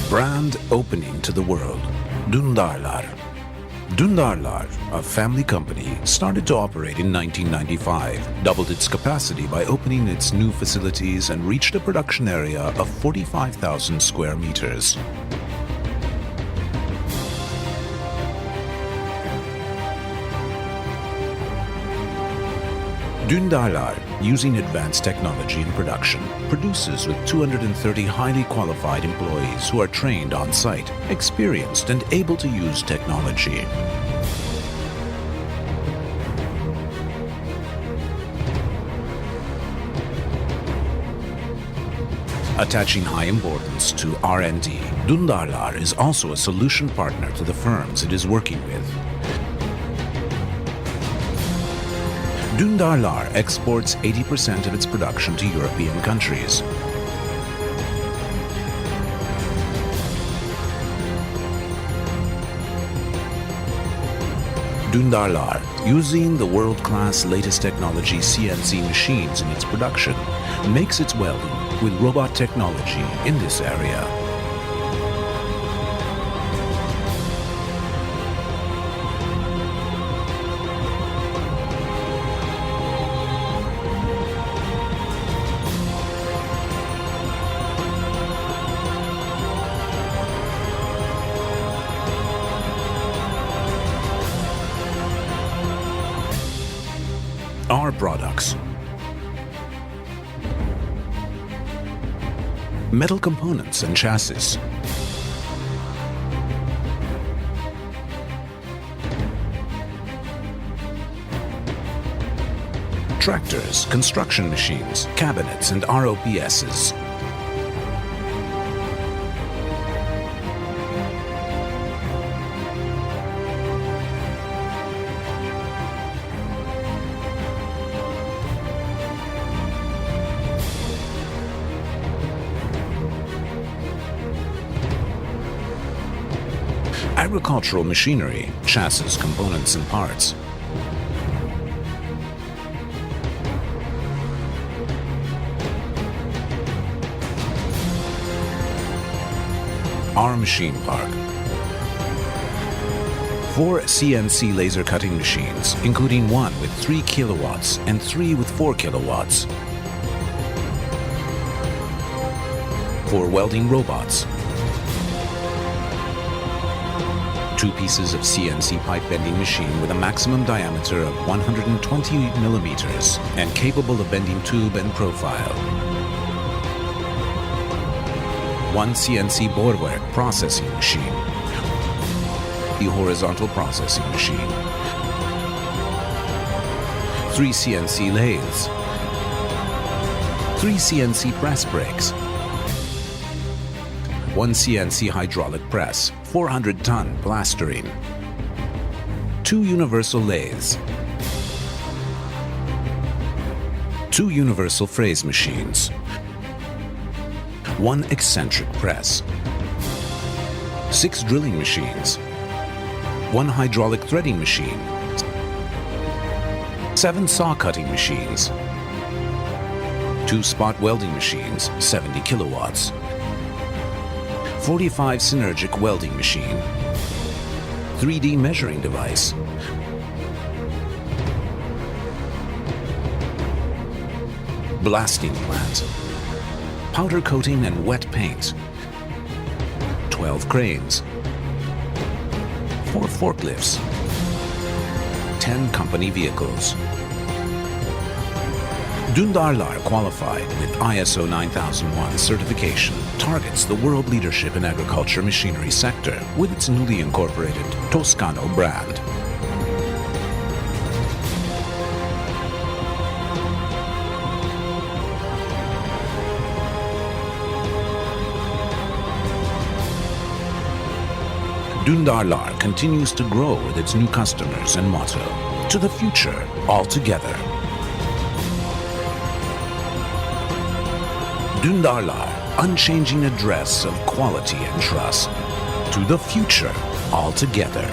Brand opening to the world. Dündarlar. Dündarlar, a family company, started to operate in 1995, doubled its capacity by opening its new facilities and reached a production area of 45,000 square meters. Dündarlar, using advanced technology in production, produces with 230 highly qualified employees who are trained on site, experienced and able to use technology. Attaching high importance to R&D, Dündarlar is also a solution partner to the firms it is working with. Dündarlar exports 80% of its production to European countries. Dündarlar, using the world-class latest technology CNC machines in its production, makes its welding with robot technology in this area. Our products. Metal components and chassis. Tractors, construction machines, cabinets and ROPSs. Agricultural machinery, chassis, components and parts. Our machine park. 4 CNC laser cutting machines, including 1 with 3 kilowatts and 3 with 4 kilowatts. 4 welding robots. 2 pieces of CNC pipe bending machine with a maximum diameter of 120 millimeters and capable of bending tube and profile. 1 CNC boardwork processing machine. The horizontal processing machine. 3 CNC lathes. 3 CNC press brakes. 1 CNC hydraulic press, 400-ton plastering. 2 universal lathes. 2 universal phrase machines. 1 eccentric press. 6 drilling machines. 1 hydraulic threading machine. 7 saw cutting machines. 2 spot welding machines, 70 kilowatts. 45 synergic welding machine, 3D measuring device, blasting plant, powder coating and wet paint, 12 cranes, 4 forklifts, 10 company vehicles. Dündarlar, qualified with ISO 9001 certification, targets the world leadership in agriculture machinery sector with its newly incorporated Toscano brand. Dündarlar continues to grow with its new customers and motto, "To the future, all together." Dündarlar, unchanging address of quality and trust. To the future, all together.